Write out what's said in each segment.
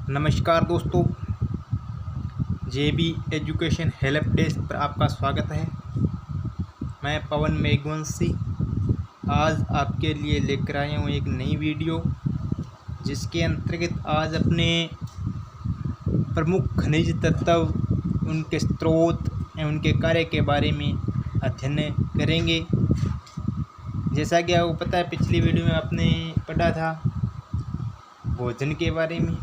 नमस्कार दोस्तों, जेबी education help desk पर आपका स्वागत है। मैं पवन मेघवंशी आज आपके लिए लेकर आया हूँ एक नई वीडियो, जिसके अंतर्गत आज अपने प्रमुख खनिज तत्व, उनके स्रोत एवं उनके कार्य के बारे में अध्ययन करेंगे। जैसा कि आपको पता है, पिछली वीडियो में आपने पढ़ा था भोजन के बारे में,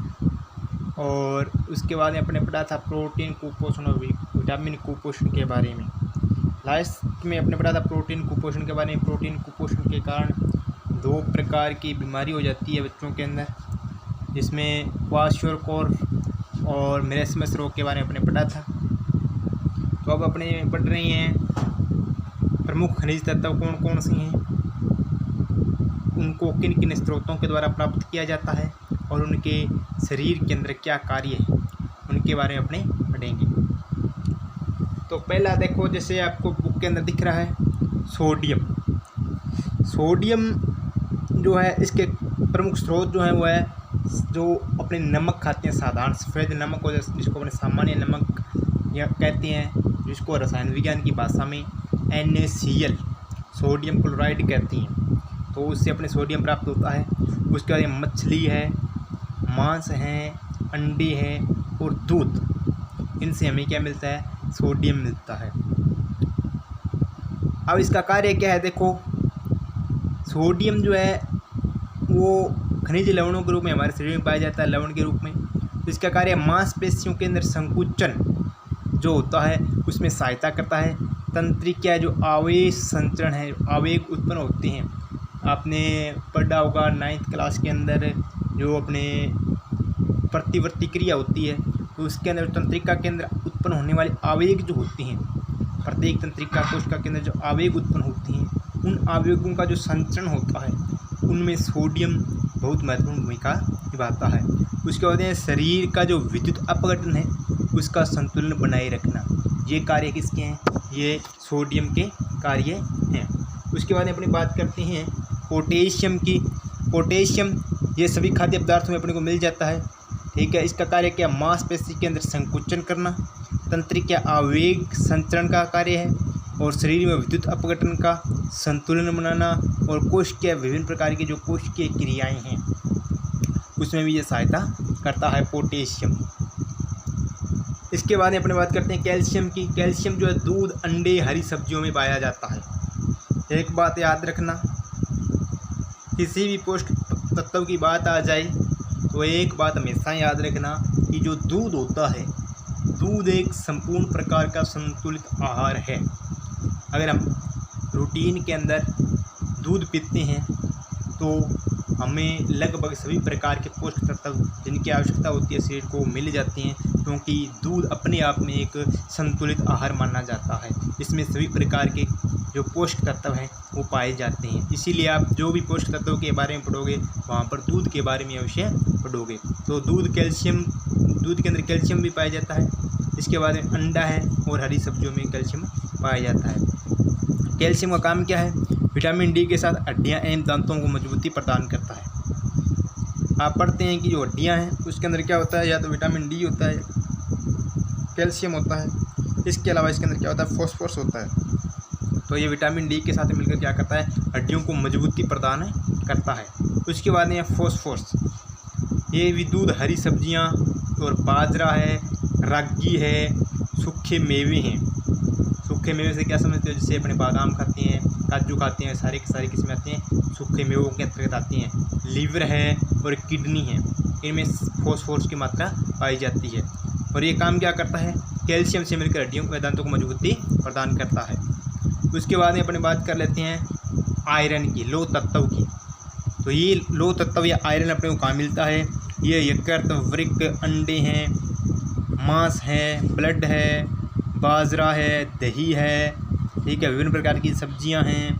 और उसके बाद में अपने पढ़ा था प्रोटीन कुपोषण और विटामिन कुपोषण के बारे में। लास्ट में अपने पढ़ा था प्रोटीन कुपोषण के बारे में। प्रोटीन कुपोषण के कारण 2 प्रकार की बीमारी हो जाती है बच्चों के अंदर, जिसमें क्वाशियोरकोर और मेरेस्मस रोग के बारे में अपने पढ़ा था। तो अब अपने पढ़ रहे हैं प्रमुख खनिज तत्व कौन कौन से हैं, उनको किन किन स्रोतों के द्वारा प्राप्त किया जाता है और उनके शरीर के अंदर क्या कार्य है, उनके बारे में अपने पढ़ेंगे। तो पहला देखो, जैसे आपको बुक के अंदर दिख रहा है सोडियम। सोडियम जो है, इसके प्रमुख स्रोत जो है वो है जो अपने नमक खाते हैं, साधारण सफ़ेद नमक हो, जिसको अपने सामान्य नमक या कहते हैं, जिसको रसायन विज्ञान की भाषा में NaCl सोडियम क्लोराइड कहती हैं। तो उससे अपने सोडियम प्राप्त होता है। उसके बाद मछली है, मांस है, अंडे हैं और दूध, इनसे हमें क्या मिलता है? सोडियम मिलता है। अब इसका कार्य क्या है? देखो, सोडियम जो है वो खनिज लवणों के रूप में हमारे शरीर में पाया जाता है, लवण के रूप में। तो इसका कार्य मांसपेशियों के अंदर संकुचन जो होता है उसमें सहायता करता है। तंत्रिका जो आवेश संचरण है, आवेग उत्पन्न होते हैं, आपने पढ़ा होगा 9th क्लास के अंदर, जो अपने प्रतिवर्ती क्रिया होती है, तो उसके अंदर तंत्रिका के अंदर उत्पन्न होने वाले आवेग जो होते हैं, प्रत्येक तंत्रिका कोशिका के अंदर जो आवेग उत्पन्न होते हैं, उन आवेगों का जो संचरण होता है, उनमें सोडियम बहुत महत्वपूर्ण भूमिका निभाता है। उसके बाद शरीर का जो विद्युत अपघटन है उसका संतुलन बनाए रखना, ये कार्य किसके हैं? ये सोडियम के कार्य हैं। उसके बाद अपनी बात करते हैं पोटेशियम की। पोटेशियम ये सभी खाद्य पदार्थों में अपने को मिल जाता है, ठीक है। इसका कार्य क्या? मांसपेशी के अंदर संकुचन करना, तंत्रिका आवेग संचरण का कार्य है, और शरीर में विद्युत अपघटन का संतुलन बनाना, और कोशिकीय विभिन्न प्रकार की जो कोशिकीय क्रियाएं हैं उसमें भी ये सहायता करता है पोटेशियम। इसके बाद अपने बात करते हैं कैल्शियम की। कैल्शियम जो है दूध, अंडे, हरी सब्जियों में पाया जाता है। एक बात याद रखना, किसी भी पोषक तत्व की बात आ जाए तो एक बात हमेशा याद रखना कि जो दूध होता है, दूध एक संपूर्ण प्रकार का संतुलित आहार है। अगर हम रूटीन के अंदर दूध पीते हैं तो हमें लगभग सभी प्रकार के पोषक तत्व जिनकी आवश्यकता होती है शरीर को मिल जाती हैं, क्योंकि दूध अपने आप में एक संतुलित आहार माना जाता है। इसमें सभी प्रकार के जो पोषक तत्व हैं वो पाए जाते हैं। इसीलिए आप जो भी पोषक तत्वों के बारे में पढ़ोगे वहाँ पर दूध के बारे में अवश्य पढ़ोगे। तो दूध के अंदर कैल्शियम भी पाया जाता है। इसके बाद अंडा है और हरी सब्जियों में कैल्शियम पाया जाता है। कैल्शियम का काम क्या है? विटामिन डी के साथ हड्डियाँ एवं दांतों को मजबूती प्रदान करता है। आप पढ़ते हैं कि जो हड्डियाँ हैं उसके अंदर क्या होता है? या तो विटामिन डी होता है, कैल्शियम होता है, इसके अलावा इसके अंदर क्या होता है? फॉस्फोरस होता है। तो ये विटामिन डी के साथ मिलकर क्या करता है? हड्डियों को मजबूती प्रदान करता है। उसके बाद ये फॉस्फोरस, ये भी दूध, हरी सब्जियाँ और बाजरा है, रागी है, सूखे मेवे हैं। सूखे मेवे से क्या समझते हो? जैसे अपने बादाम खाते हैं, काजू खाते हैं, सारे के सारे किस्में आते हैं, सूखे मेवों के अंतर्गत आती हैं। लीवर है और किडनी है, इनमें फॉस्फोरस की मात्रा पाई जाती है। और ये काम क्या करता है? कैल्शियम से मिलकर हड्डियों को, दांतों को मजबूती प्रदान करता है। उसके बाद में अपने बात कर लेते हैं आयरन की, लोह तत्व की। तो ये लोह तत्व या आयरन अपने को कहाँ मिलता है? ये यकृत, वृक्क, अंडे हैं, मांस है, ब्लड है, बाजरा है, दही है, ठीक है, विभिन्न प्रकार की सब्जियां हैं,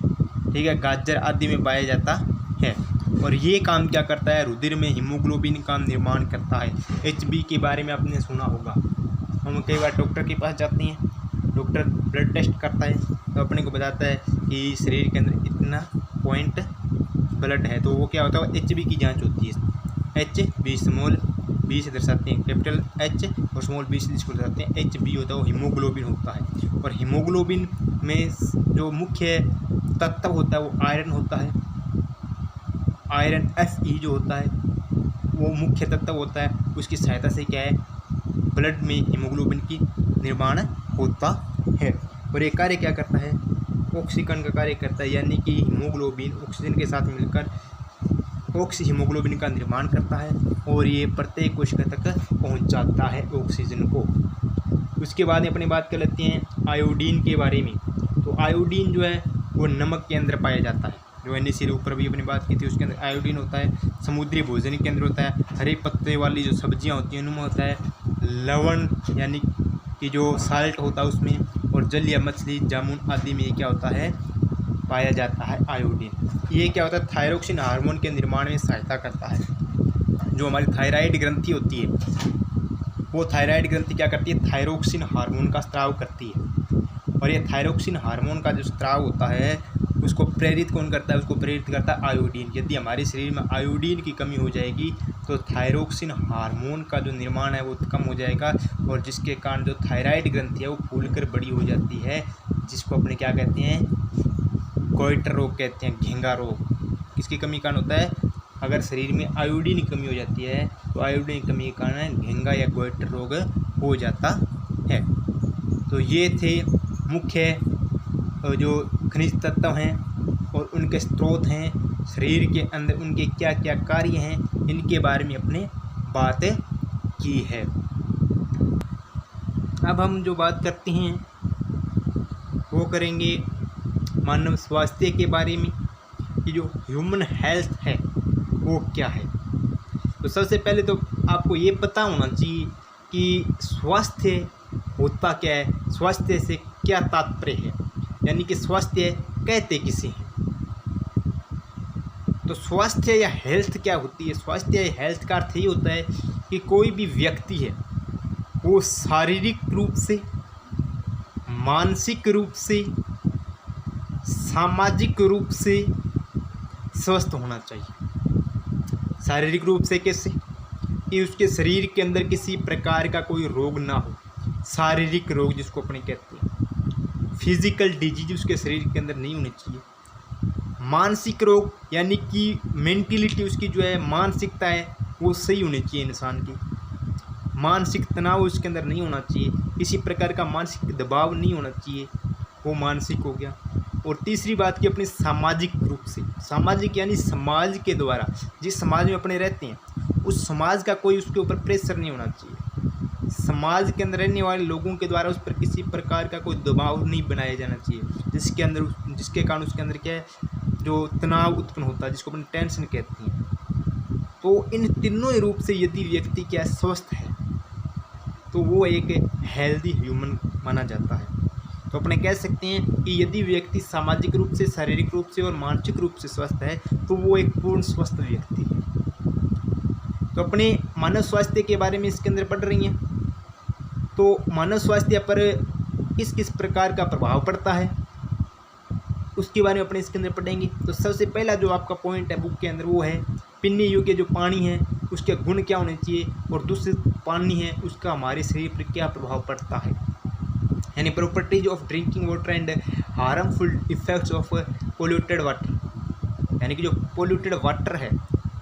ठीक है, गाजर आदि में पाया जाता है। और ये काम क्या करता है? रुधिर में हीमोग्लोबिन का निर्माण करता है। HB के बारे में आपने सुना होगा। हम कई बार डॉक्टर के पास जाते हैं, डॉक्टर ब्लड टेस्ट करता है तो अपने को बताता है कि शरीर के अंदर इतना पॉइंट ब्लड है, तो वो क्या होता है? HB की जाँच होती है। एच, बी स्मॉल, बी से दर्शाते हैं कैपिटल एच और स्मॉल बी से जिसको दर्शाते हैं एच बी होता है, वो हीमोग्लोबिन होता है। और हीमोग्लोबिन में जो मुख्य तत्व होता है वो आयरन होता है। आयरन Fe जो होता है वो मुख्य तत्व होता है। उसकी सहायता से क्या है, ब्लड में हीमोग्लोबिन की निर्माण होता है। और ये कार्य क्या करता है, ऑक्सीकरण का कार्य करता है, यानी कि हीमोग्लोबिन ऑक्सीजन के साथ मिलकर हीमोग्लोबिन का निर्माण करता है और ये प्रत्येक कोशिका तक पहुंचाता है ऑक्सीजन को। उसके बाद में अपनी बात कर लेते हैं आयोडीन के बारे में। तो आयोडीन जो है वो नमक के अंदर पाया जाता है, जो NaCl ऊपर भी अपनी बात की थी, उसके अंदर आयोडीन होता है। समुद्री भोजन के अंदर होता है। हरे पत्ते वाली जो सब्जियां होती हैं उनमें होता है। लवण यानी कि जो साल्ट होता है उसमें, और जल या मछली जामुन आदि में क्या होता है, पाया जाता है आयोडीन। ये क्या होता है, थायरोक्सिन हार्मोन के निर्माण में सहायता करता है। जो हमारी थायराइड ग्रंथि होती है वो थायराइड ग्रंथि क्या करती है, थायरोक्सिन हार्मोन का स्त्राव करती है। और ये थायरोक्सिन हार्मोन का जो स्त्राव होता है उसको प्रेरित कौन करता है, उसको प्रेरित करता है आयोडीन। यदि हमारे शरीर में आयोडीन की कमी हो जाएगी तो थायरोक्सिन हार्मोन का जो निर्माण है वो कम हो जाएगा, और जिसके कारण जो थायराइड ग्रंथि है वो फूलकर बड़ी हो जाती है, जिसको अपने क्या कहते हैं, गोइटर रोग कहते हैं, घेंगा रोग। इसकी कमी कारण होता है, अगर शरीर में आयोडीन की कमी हो जाती है तो आयोडीन की कमी के कारण घेंगा या गोइटर रोग हो जाता है। तो ये थे मुख्य जो खनिज तत्व हैं और उनके स्रोत हैं, शरीर के अंदर उनके क्या क्या कार्य हैं, इनके बारे में अपने बात की है। अब हम जो बात करते हैं वो करेंगे मानव स्वास्थ्य के बारे में, कि जो ह्यूमन हेल्थ है वो क्या है। तो सबसे पहले तो आपको ये पता होना चाहिए कि स्वास्थ्य होता क्या है, स्वास्थ्य से क्या तात्पर्य है, यानी कि स्वास्थ्य कहते किसे हैं। तो स्वास्थ्य या हेल्थ क्या होती है, स्वास्थ्य या हेल्थ का अर्थ ये होता है कि कोई भी व्यक्ति है वो शारीरिक रूप से, मानसिक रूप से, सामाजिक रूप से स्वस्थ होना चाहिए। शारीरिक रूप से कैसे, कि उसके शरीर के अंदर किसी प्रकार का कोई रोग ना हो, शारीरिक रोग जिसको अपने कहते हैं, फिजिकल डिजीज उसके शरीर के अंदर नहीं होनी चाहिए। मानसिक रोग यानी कि मेंटलिटी उसकी जो है, मानसिकता है वो सही होनी चाहिए इंसान की, मानसिक तनाव उसके अंदर नहीं होना चाहिए, किसी प्रकार का मानसिक दबाव नहीं होना चाहिए, वो मानसिक हो गया। और तीसरी बात की अपनी सामाजिक रूप से, सामाजिक यानी समाज के द्वारा, जिस समाज में अपने रहते हैं उस समाज का कोई उसके ऊपर प्रेशर नहीं होना चाहिए, समाज के अंदर रहने वाले लोगों के द्वारा उस पर किसी प्रकार का कोई दबाव नहीं बनाया जाना चाहिए, जिसके कारण उसके अंदर क्या है, जो तनाव उत्पन्न होता है, जिसको अपन टेंशन कहते हैं। तो इन तीनों रूप से यदि व्यक्ति क्या स्वस्थ है तो वो एक हेल्दी ह्यूमन माना जाता है। तो अपने कह सकते हैं कि यदि व्यक्ति सामाजिक रूप से, शारीरिक रूप से और मानसिक रूप से स्वस्थ है तो वो एक पूर्ण स्वस्थ व्यक्ति है। तो अपने मानव स्वास्थ्य के बारे में इसके अंदर पढ़ रही हैं, तो मानव स्वास्थ्य पर किस किस प्रकार का प्रभाव पड़ता है उसके बारे में अपने इसके अंदर पढ़ेंगे। तो सबसे पहला जो आपका पॉइंट है बुक के अंदर वो है पीने योग्य जो पानी है उसके गुण क्या होने चाहिए, और दूषित पानी है उसका हमारे शरीर पर क्या प्रभाव पड़ता है, यानी properties of drinking water and harmful effects of polluted water, यानी कि जो पोल्यूटेड वाटर है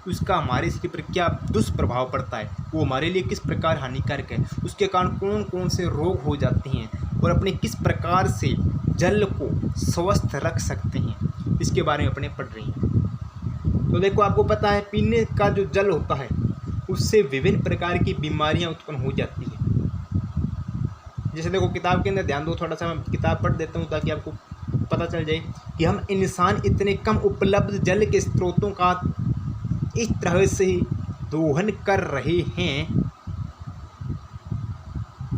उसका हमारे शरीर पर क्या दुष्प्रभाव पड़ता है, वो हमारे लिए किस प्रकार हानिकारक है, उसके कारण कौन कौन से रोग हो जाते हैं, और अपने किस प्रकार से जल को स्वस्थ रख सकते हैं, इसके बारे में अपने पढ़ रही हैं। तो देखो आपको पता है पीने का जो जल होता है उससे विभिन्न प्रकार की बीमारियां उत्पन्न हो जाती हैं। जैसे देखो किताब के अंदर ध्यान दो, थोड़ा सा मैं किताब पढ़ देता हूँ ताकि आपको पता चल जाए कि हम इंसान इतने कम उपलब्ध जल के स्रोतों का इस तरह से दोहन कर रहे हैं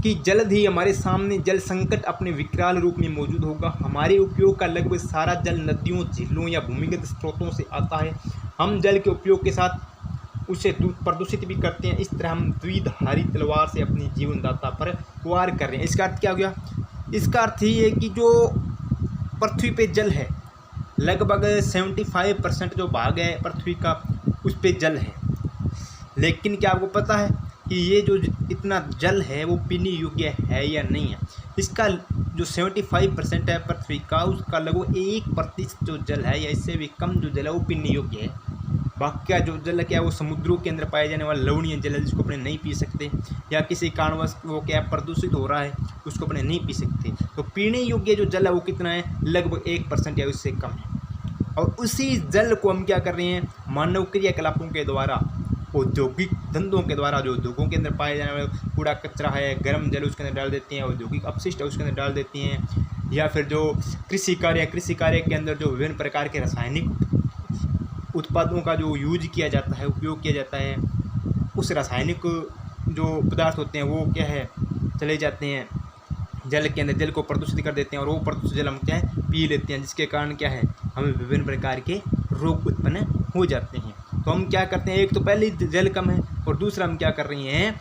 कि जल्द ही हमारे सामने जल संकट अपने विकराल रूप में मौजूद होगा। हमारे उपयोग का लगभग सारा जल नदियों, झीलों या भूमिगत स्रोतों से आता है। हम जल के उपयोग के साथ उसे प्रदूषित भी करते हैं। इस तरह हम द्विधारी तलवार से अपनी जीवनदाता पर वार कर रहे हैं। इसका अर्थ क्या हो गया? इसका अर्थ ये है कि जो पृथ्वी पे जल है लगभग 75% जो भाग है पृथ्वी का उस पे जल है। लेकिन क्या आपको पता है कि ये जो इतना जल है वो पीने योग्य है या नहीं है? इसका जो 75% है पृथ्वी का, उसका लगभग 1% जो जल है या इससे भी कम जो जल है वो पीने योग्य है। बाकी का जो जल है क्या है वो समुद्रों के अंदर पाए जाने वाला लवणीय जल है जिसको अपने नहीं पी सकते, या किसी कारणवश वो क्या प्रदूषित हो रहा है उसको अपने नहीं पी सकते। तो पीने योग्य जो जल है वो कितना है? लगभग 1% या उससे कम है। और उसी जल को हम क्या कर रहे हैं? मानव क्रियाकलापों के द्वारा, औद्योगिक धंधों के द्वारा, जो उद्योगों के अंदर पाए जाने वाले कूड़ा कचरा है, गर्म जल उसके अंदर डाल देते हैं, औद्योगिक अपशिष्ट है उसके अंदर डाल देते हैं, या फिर जो कृषि कार्य के अंदर जो विभिन्न प्रकार के रासायनिक उत्पादों का जो यूज किया जाता है, उपयोग किया जाता है, उस रासायनिक जो पदार्थ होते हैं वो क्या है चले जाते हैं जल के अंदर, जल को प्रदूषित कर देते हैं, और वो प्रदूषित जल हम क्या है पी लेते हैं, जिसके कारण क्या है हमें विभिन्न प्रकार के रोग उत्पन्न हो जाते हैं। तो हम क्या करते हैं, एक तो पहले जल कम है, और दूसरा हम क्या कर रहे हैं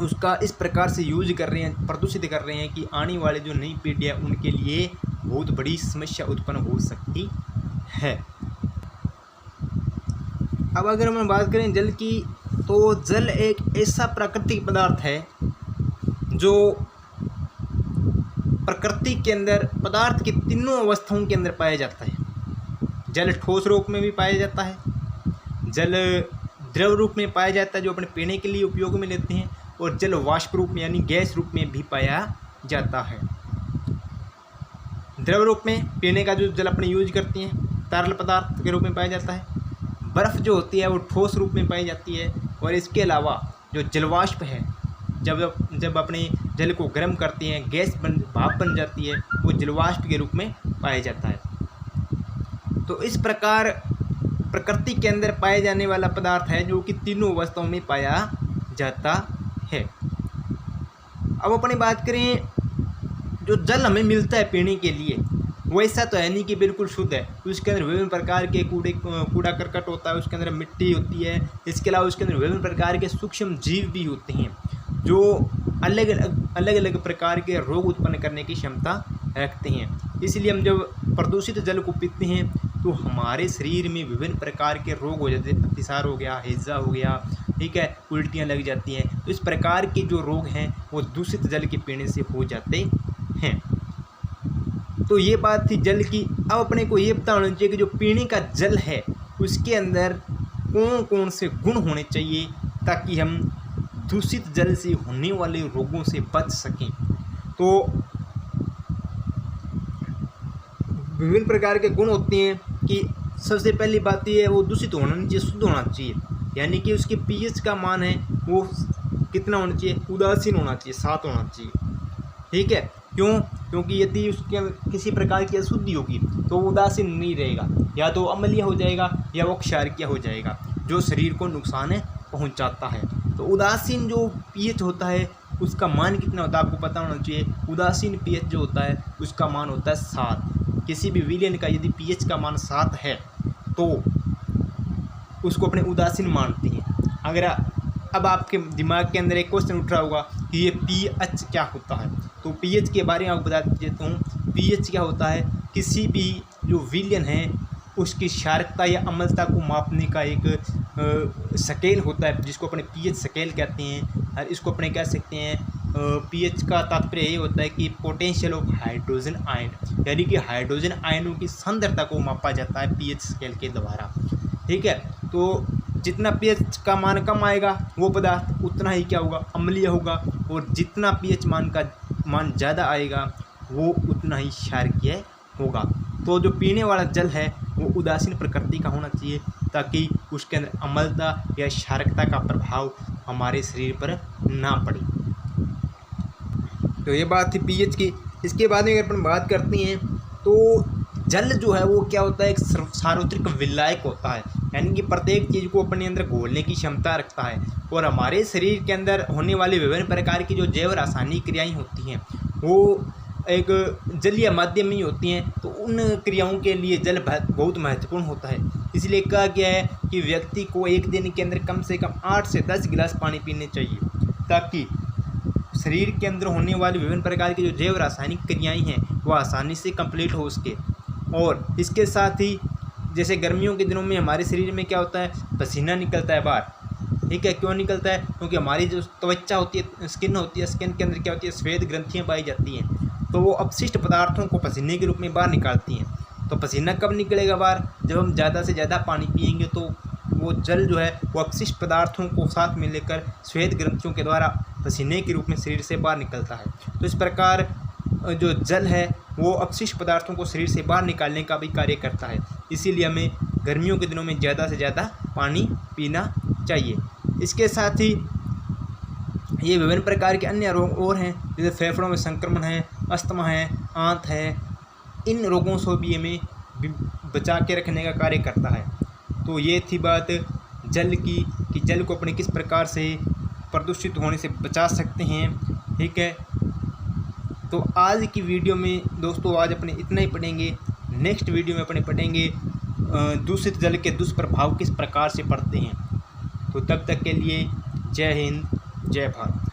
उसका इस प्रकार से यूज कर रहे हैं, प्रदूषित कर रहे हैं कि आने वाले जो नई पीढ़ी है उनके लिए बहुत बड़ी समस्या उत्पन्न हो सकती है। अब अगर हम बात करें जल की, तो जल एक ऐसा प्राकृतिक पदार्थ है जो प्रकृति के अंदर पदार्थ की तीनों अवस्थाओं के अंदर पाया जाता है। जल ठोस रूप में भी पाया जाता है, जल द्रव रूप में पाया जाता है जो अपने पीने के लिए उपयोग में लेते हैं, और जल वाष्प रूप में यानी गैस रूप में भी पाया जाता है। द्रव रूप में पीने का जो जल अपने यूज करते हैं तरल पदार्थ के रूप में पाया जाता है। बर्फ़ जो होती है वो ठोस रूप में पाई जाती है, और इसके अलावा जो जलवाष्प है जब अपने जल को गर्म करते हैं भाप बन जाती है, वो जलवाष्प के रूप में पाया जाता है। तो इस प्रकार प्रकृति के अंदर पाए जाने वाला पदार्थ है जो कि तीनों अवस्थाओं में पाया जाता है। अब अपनी बात करें, जो जल हमें मिलता है पीने के लिए वो ऐसा तो है नहीं कि बिल्कुल शुद्ध है, उसके अंदर विभिन्न प्रकार के कूड़ा करकट होता है, उसके अंदर मिट्टी होती है, इसके अलावा उसके अंदर विभिन्न प्रकार के सूक्ष्म जीव भी होते हैं जो अलग अलग प्रकार के रोग उत्पन्न करने की क्षमता रखते हैं। इसलिए हम जब प्रदूषित जल को पीते हैं तो हमारे शरीर में विभिन्न प्रकार के रोग हो जाते हैं, अतिसार हो गया, हैजा हो गया, ठीक है, उल्टियाँ लग जाती हैं। तो इस प्रकार के जो रोग हैं वो दूषित जल के पीने से हो जाते हैं। तो ये बात थी जल की। अब अपने को ये पता होना चाहिए कि जो पीने का जल है उसके अंदर कौन कौन से गुण होने चाहिए ताकि हम दूषित जल से होने वाले रोगों से बच सकें। तो विभिन्न प्रकार के गुण होते हैं कि सबसे पहली बात ये है वो दूषित होना नहीं चाहिए, शुद्ध होना चाहिए, यानी कि उसके पीएच का मान है वो कितना होना चाहिए, उदासीन होना चाहिए, 7 होना चाहिए, ठीक है। क्यों? क्योंकि यदि उसके किसी प्रकार की अशुद्धि होगी तो उदासीन नहीं रहेगा, या तो अम्लीय हो जाएगा या वो क्षारकीय हो जाएगा जो शरीर को नुकसान पहुंचाता है। तो उदासीन जो पीएच होता है उसका मान कितना होता है आपको पता होना चाहिए। उदासीन पीएच जो होता है उसका मान होता है 7। किसी भी विलयन का यदि पीएच का मान 7 है तो उसको अपने उदासीन मानते हैं। अगर अब आपके दिमाग के अंदर एक क्वेश्चन उठ रहा होगा कि ये पीएच क्या होता है, तो पीएच के बारे में आपको बता देता हूँ। पीएच क्या होता है, किसी भी जो विलयन है उसकी क्षारकता या अम्लता को मापने का एक स्केल होता है जिसको अपने पीएच स्केल कहते हैं। और इसको अपने कह सकते हैं पीएच का तात्पर्य ये होता है कि पोटेंशियल ऑफ हाइड्रोजन आयन, यानी कि हाइड्रोजन आयनों की सांद्रता को मापा जाता है पीएच स्केल के द्वारा, ठीक है। तो जितना पीएच का मान कम आएगा वो पदार्थ उतना ही क्या होगा, अम्लीय होगा, और जितना पीएच मान ज़्यादा आएगा वो उतना ही क्षारकीय होगा। तो जो पीने वाला जल है वो उदासीन प्रकृति का होना चाहिए ताकि उसके अंदर अम्लता या क्षारकता का प्रभाव हमारे शरीर पर ना पड़े। तो ये बात थी पीएच की। इसके बाद में अगर अपन बात करते हैं तो जल जो है वो क्या होता है, एक सार्वत्रिक विलायक होता है, यानी कि प्रत्येक चीज़ को अपने अंदर घोलने की क्षमता रखता है। और हमारे शरीर के अंदर होने वाली विभिन्न प्रकार की जो जैव रासायनिक क्रियाएँ होती हैं वो एक जलीय माध्यम में ही होती हैं। तो उन क्रियाओं के लिए जल बहुत महत्वपूर्ण होता है। इसलिए कहा गया है कि व्यक्ति को एक दिन के अंदर कम से कम 8 से 10 गिलास पानी पीने चाहिए ताकि शरीर के अंदर होने वाली विभिन्न प्रकार की जो जैव रासायनिक क्रियाएँ हैं वो आसानी से कंप्लीट हो सके। और इसके साथ ही जैसे गर्मियों के दिनों में हमारे शरीर में क्या होता है, पसीना निकलता है बाहर, ठीक है। क्यों निकलता है? क्योंकि हमारी जो त्वचा होती है, स्किन होती है, स्किन के अंदर क्या होती है, श्वेत ग्रंथियाँ पाई जाती हैं, तो वो अपशिष्ट पदार्थों को पसीने के रूप में बाहर निकालती हैं। तो पसीना कब निकलेगा बाहर? जब हम ज़्यादा से ज़्यादा पानी पिएंगे, तो वो जल जो है वो अपशिष्ट पदार्थों को साथ में लेकर श्वेत ग्रंथियों के द्वारा पसीने के रूप में शरीर से बाहर निकलता है। तो इस प्रकार जो जल है वो अपशिष्ट पदार्थों को शरीर से बाहर निकालने का भी कार्य करता है। इसीलिए हमें गर्मियों के दिनों में ज़्यादा से ज़्यादा पानी पीना चाहिए। इसके साथ ही ये विभिन्न प्रकार के अन्य रोग और हैं, जैसे फेफड़ों में संक्रमण है, अस्थमा है, आंत है, इन रोगों से भी हमें बचा के रखने का कार्य करता है। तो ये थी बात जल की, कि जल को अपने किस प्रकार से प्रदूषित होने से बचा सकते हैं। ठीक है, तो आज की वीडियो में दोस्तों आज अपने इतना ही पढ़ेंगे। नेक्स्ट वीडियो में अपने पढ़ेंगे दूषित जल के दुष्प्रभाव किस प्रकार से पड़ते हैं। तो तब तक के लिए जय हिंद, जय भारत।